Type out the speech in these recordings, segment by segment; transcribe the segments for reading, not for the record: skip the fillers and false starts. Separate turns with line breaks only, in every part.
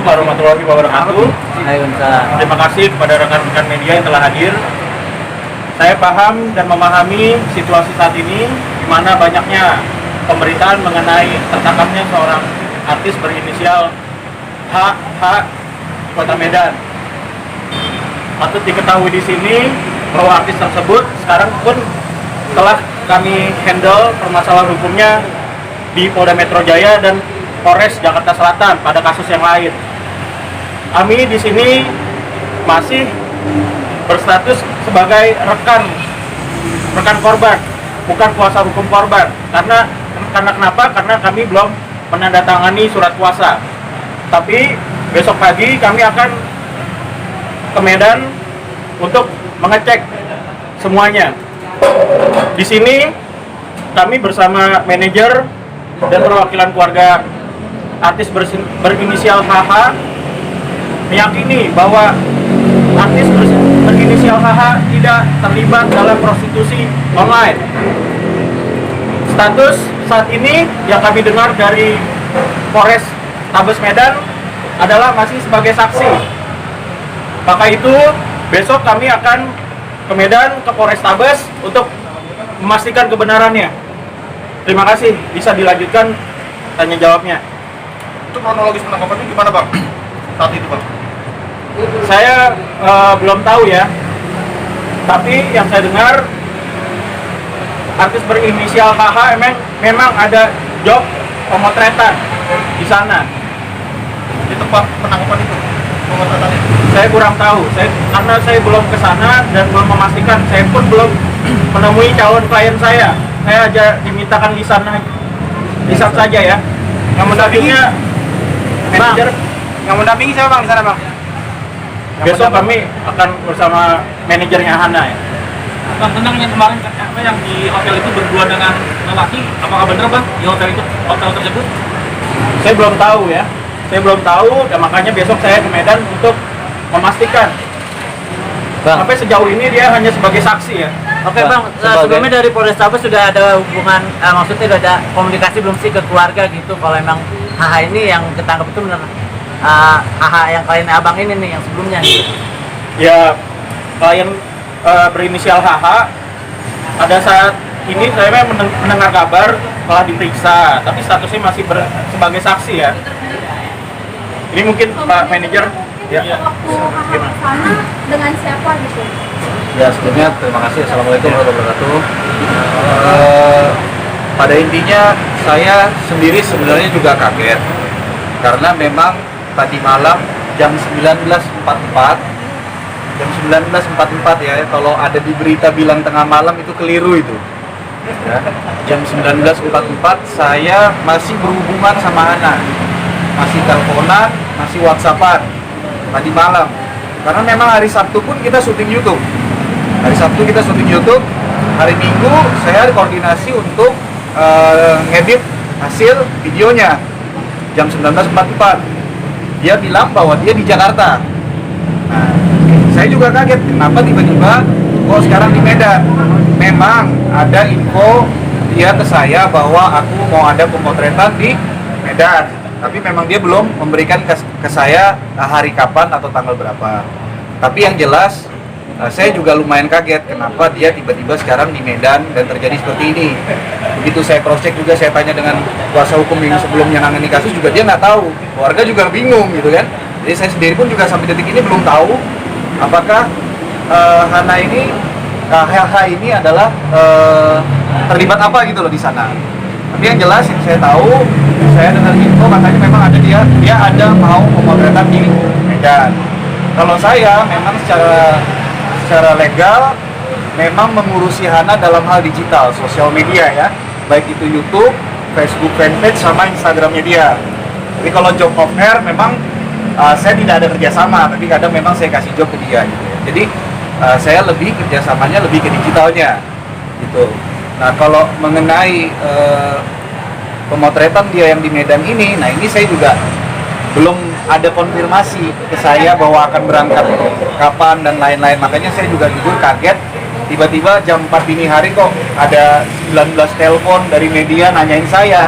warahmatullahi wabarakatuh.
Waalaikumsalam.
Terima kasih kepada rekan-rekan media yang telah hadir. Saya paham dan memahami situasi saat ini, di mana banyaknya pemberitaan mengenai tertangkapnya seorang artis berinisial HH Kota Medan. Patut diketahui di sini bahwa artis tersebut sekarang pun telah kami handle permasalahan hukumnya di Polda Metro Jaya dan Polres Jakarta Selatan pada kasus yang lain. Kami di sini masih berstatus sebagai rekan korban, bukan kuasa hukum korban. Karena kenapa? Karena kami belum menandatangani surat kuasa. Tapi besok pagi kami akan ke Medan untuk mengecek semuanya. Di sini kami bersama manajer dan perwakilan keluarga artis berinisial HH meyakini bahwa artis berinisial HH tidak terlibat dalam prostitusi online. Status saat ini yang kami dengar dari Polres Tabes Medan adalah masih sebagai saksi. Maka itu besok kami akan ke Medan, ke Polres Tabes untuk memastikan kebenarannya. Terima kasih, bisa dilanjutkan tanya jawabnya.
Itu kronologis penangkapannya gimana, Bang? Saat itu, Bang?
Saya belum tahu ya. Tapi yang saya dengar artis berinisial HH memang ada job pemotretan di sana.
Di tempat penangkapan itu? Pemotretan itu?
Saya kurang tahu. Karena saya belum ke sana dan belum memastikan. Saya pun belum menemui calon klien saya. Saya aja dimintakan lisan saja ya. Yang mendampinginya manajer.
Yang mendampingi siapa Bang di sana Bang?
Besok kami akan bersama manajernya Hana ya.
Bang, tentang yang kemarin yang di hotel itu berdua dengan lelaki, apakah benar Bang di hotel tersebut?
Saya belum tahu ya. Saya belum tahu dan makanya besok saya ke Medan untuk memastikan.
Bang.
Sampai sejauh ini dia hanya sebagai saksi ya.
Oke Bang, sebelumnya dari Polres Tabes sudah ada hubungan, maksudnya sudah ada komunikasi belum sih ke keluarga gitu kalau emang HH ini yang ketangkep itu benar HH yang klien abang ini nih yang sebelumnya gitu.
Ya, klien berinisial HH pada saat ini saya mendengar kabar telah diperiksa, tapi statusnya masih sebagai saksi ya. Ini mungkin Pak Manajer ya.
Waktu sana dengan siapa gitu?
Ya, sebelumnya terima kasih. Assalamualaikum warahmatullahi wabarakatuh. Pada intinya saya sendiri sebenarnya juga kaget karena memang tadi malam jam 19.44 ya, kalau ada di berita bilang tengah malam itu keliru itu ya. Jam 19.44 saya masih berhubungan sama Hana, masih teleponan, masih whatsappan tadi malam, karena memang hari Sabtu pun kita syuting YouTube. Hari Sabtu kita syuting YouTube, hari Minggu saya koordinasi untuk ngedit hasil videonya jam 19.44. Dia bilang bahwa dia di Jakarta. Nah, saya juga kaget kenapa tiba-tiba kok sekarang di Medan. Memang ada info dia ke saya bahwa aku mau ada pemotretan di Medan, tapi memang dia belum memberikan ke saya hari kapan atau tanggal berapa. Tapi yang jelas saya juga lumayan kaget kenapa dia tiba-tiba sekarang di Medan dan terjadi seperti ini. Begitu saya cross check juga, saya tanya dengan kuasa hukum yang sebelumnya nangani kasus juga, dia nggak tahu. Keluarga juga bingung gitu kan. Jadi saya sendiri pun juga sampai detik ini belum tahu apakah Hana ini, HH ini adalah terlibat apa gitu loh di sana. Tapi yang jelas yang saya tahu, saya dengar info katanya memang ada dia ada mau pemotretan di Medan. Kalau saya memang secara legal memang mengurusi Hana dalam hal digital, sosial media ya, baik itu YouTube, Facebook fanpage sama Instagramnya dia. Jadi kalau job of air memang saya tidak ada kerjasama, tapi kadang memang saya kasih job ke dia gitu ya. Jadi saya lebih kerjasamanya lebih ke digitalnya gitu. Nah kalau mengenai pemotretan dia yang di Medan ini, nah ini saya juga belum ada konfirmasi ke saya bahwa akan berangkat kapan dan lain-lain. Makanya saya juga jujur kaget tiba-tiba jam 4 dini hari kok ada 19 telepon dari media nanyain saya.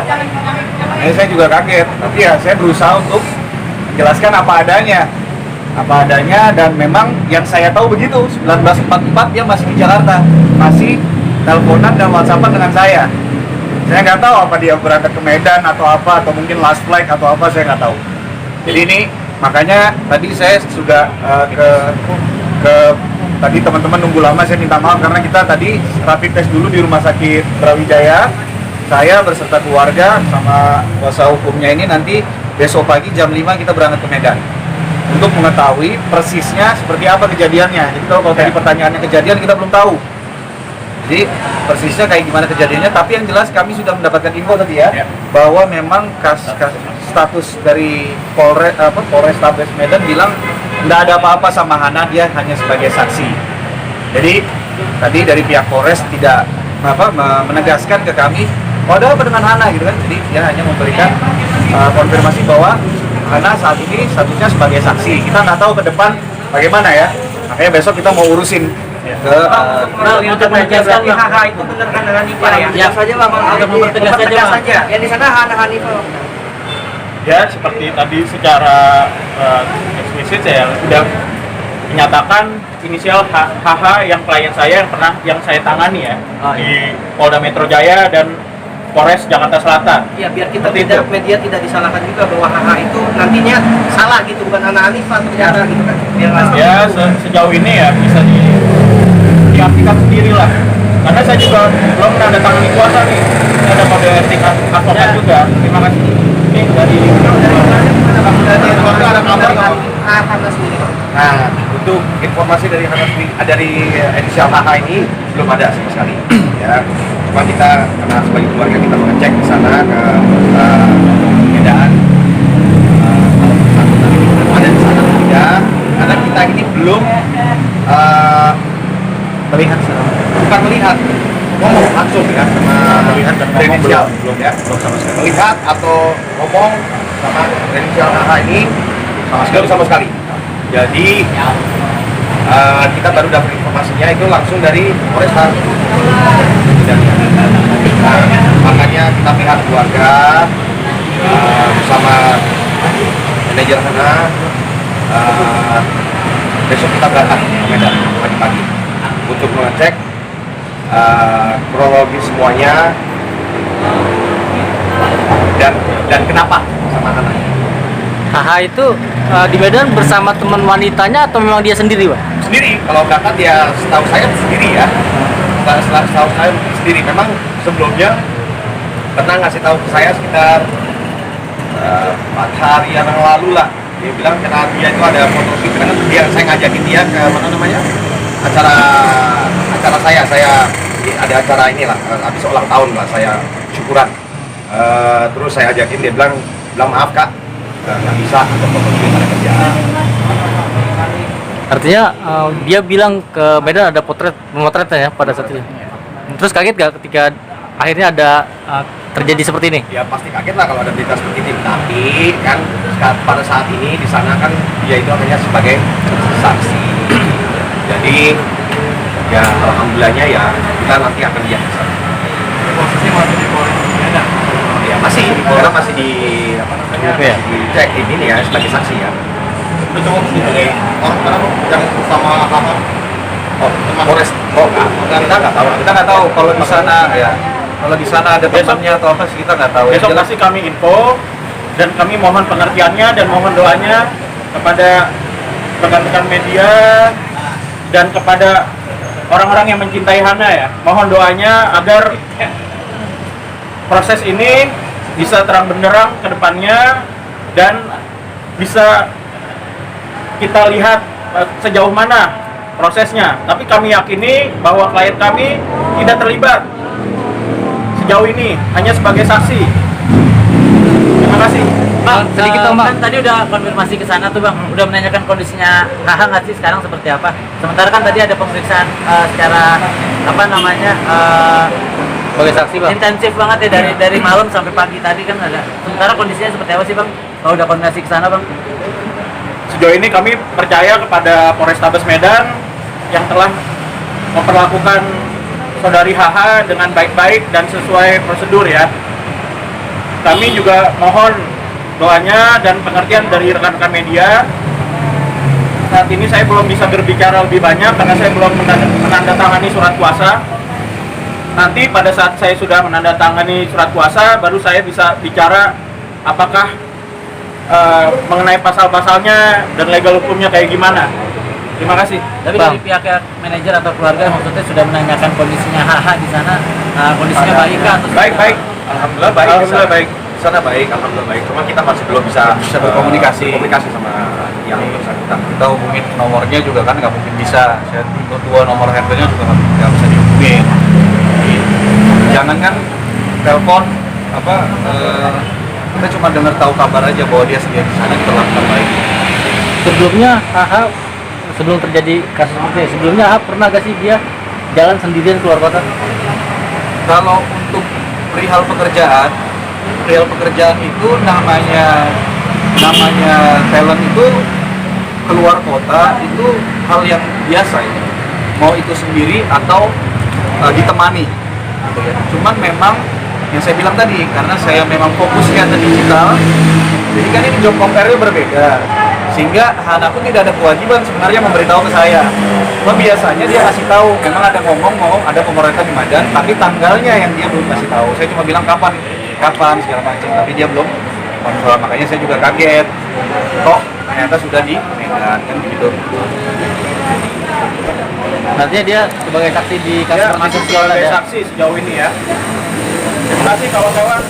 Makanya saya juga kaget. Tapi ya saya berusaha untuk jelaskan apa adanya dan memang yang saya tahu begitu. 1944 dia masih di Jakarta, masih teleponan dan WhatsAppan dengan saya. Saya nggak tahu apa dia berangkat ke Medan atau apa, atau mungkin last flight atau apa, saya nggak tahu. Jadi ini makanya tadi saya sudah tadi teman-teman nunggu lama, saya minta maaf karena kita tadi rapid test dulu di Rumah Sakit Brawijaya. Saya beserta keluarga sama kuasa hukumnya ini nanti besok pagi jam 5 kita berangkat ke Medan untuk mengetahui persisnya seperti apa kejadiannya. Jadi kalau tadi pertanyaannya kejadian, kita belum tahu. Jadi persisnya kayak gimana kejadiannya, tapi yang jelas kami sudah mendapatkan info tadi ya, bahwa memang status dari Polrestabes Medan bilang nggak ada apa-apa sama Hana, dia hanya sebagai saksi. Jadi tadi dari pihak Polres tidak menegaskan ke kami, oh ada apa dengan Hana gitu kan. Jadi dia hanya memberikan konfirmasi bahwa Hana saat ini statusnya sebagai saksi. Kita nggak tahu ke depan bagaimana ya, makanya besok kita mau urusin ke
untuk menegaskan
HH itu benar kan dengan Hanifah ya?
Ya saja bang, untuk mempertegas saja.
Yang di sana Hanifah.
Ya seperti tadi secara eksplisit saya sudah menyatakan inisial HH yang klien saya yang saya tangani ya di Polda Metro Jaya dan Polres Jakarta Selatan.
Ya biar kita media tidak disalahkan juga bahwa HH itu nantinya salah gitu, bukan anak Hanifah ternyata gitu kan.
Ya sejauh ini ya bisa diartikan sendiri lah. Karena saya juga belum ada tangani kuasa nih. Saya ada kode etik advokat juga. Terima kasih. Ini dari
keluarga ada kabar nggak?
Hana sendiri.
Nah, untuk informasi dari dari inisial HH ini belum ada sama sekali. Ya, cuma kita karena sebagai keluarga kita mengecek di sana ke Medan. Ada di sana tidak? Karena kita ini belum melihat, bukan melihat, ngomong langsung ya sama
melihat dan ngomong
belum ya, belum sama sekali melihat atau ngomong sama inisial HH ini sama sekali. Jadi kita baru dapat informasinya itu langsung dari Polres. Makanya kita pihak keluarga bersama manajer sana besok kita berangkat ke Medan pagi-pagi untuk mengecek kronologis semuanya dan kenapa sama anak.
HH itu di Medan bersama teman wanitanya atau memang dia sendiri, Pak?
Sendiri, kalau berangkat dia setahu saya sendiri ya. Setahu saya sendiri. Memang sebelumnya pernah ngasih tahu ke saya sekitar 4 hari yang lalu lah. Dia bilang karena dia itu ada foto gitu, karena saya ngajakin dia ke mana namanya acara saya ada acara inilah habis ulang tahun lah, saya syukuran. Terus saya ajakin, dia bilang maaf kak, nggak bisa, ada foto ada kerjaan.
Artinya dia bilang ke Medan ada pemotretnya ya pada saat itu. Terus kaget gak ketika akhirnya ada terjadi seperti ini?
Ya pasti kaget lah kalau ada berita seperti ini. Tapi kan pada saat ini di sana kan dia itu hanya sebagai saksi. Jadi ya alhamdulillahnya ya kita nanti akan lihat.
Posisi masih di Polres Medan.
Ya masih, karena masih di apa namanya?
Ya.
Dicek ini ya sebagai saksi ya.
Itu sebagai orang yang sama HH.
Oh, Polres. Oh, kita nggak tahu kalau di sana ya. Kalau di sana ada temannya atau apa sih kita nggak tahu.
Besok
Yang jelas-
pasti kami info dan kami mohon pengertiannya dan mohon doanya kepada rekan-rekan media dan kepada orang-orang yang mencintai Hana ya. Mohon doanya agar proses ini bisa terang benderang ke depannya dan bisa kita lihat sejauh mana prosesnya. Tapi kami yakini bahwa klien kami tidak terlibat sejauh ini, hanya sebagai saksi. Terima kasih.
Bang, sedikit dong Bang. Kan tadi udah konfirmasi ke sana tuh Bang, udah menanyakan kondisinya HH nggak sih sekarang seperti apa? Sementara kan tadi ada pemeriksaan secara apa namanya
sebagai saksi Bang.
intensif banget ya dari malam sampai pagi tadi kan ada. Sementara kondisinya seperti apa sih Bang? Kalau udah koordinasi ke sana Bang?
Sejauh ini kami percaya kepada Polrestabes Medan yang telah memperlakukan saudari HH dengan baik-baik dan sesuai prosedur ya. Kami juga mohon doanya dan pengertian dari rekan-rekan media. Saat ini saya belum bisa berbicara lebih banyak karena saya belum menandatangani surat kuasa. Nanti pada saat saya sudah menandatangani surat kuasa, baru saya bisa bicara apakah mengenai pasal-pasalnya dan legal hukumnya kayak gimana. Terima kasih.
Tapi dari pihak manajer atau keluarga maksudnya sudah menanyakan kondisinya HH di sana, kondisinya baik kah? Atau
Baik. Alhamdulillah baik.
Alhamdulillah baik.
Di sana baik, alhamdulillah baik. Cuma kita masih belum bisa berkomunikasi sama yang bersangkutan. Kita hubungin nomornya juga kan nggak mungkin bisa. Saya dua nomor handphonenya juga nggak bisa dihubungin. Jangan kan telepon kita cuma dengar tahu kabar aja bahwa dia sedia di sana, kita lakukan baik.
Sebelumnya HH, sebelum terjadi kasus seperti ini, sebelumnya HH pernah gak sih dia jalan sendirian keluar kota?
Kalau untuk perihal pekerjaan itu namanya talent itu keluar kota itu hal yang biasa ya. Mau itu sendiri atau ditemani gitu ya. Cuman memang yang saya bilang tadi, karena saya memang fokusnya ke digital, jadi kan ini job compare-nya berbeda, sehingga Hana pun tidak ada kewajiban sebenarnya memberitahu ke saya. Cuma biasanya dia kasih tahu, memang ada ngomong mau ada pemotretan di Madan, tapi tanggalnya yang dia belum kasih tahu. Saya cuma bilang kapan segala macam, tapi dia belum konfirm. Makanya saya juga kaget, kok ternyata sudah di Medan kan begitu.
Nantinya dia sebagai saksi di kasus
Ya,
termasuk
sebagai saksi sejauh ini ya. Terima kasih kawan-kawan.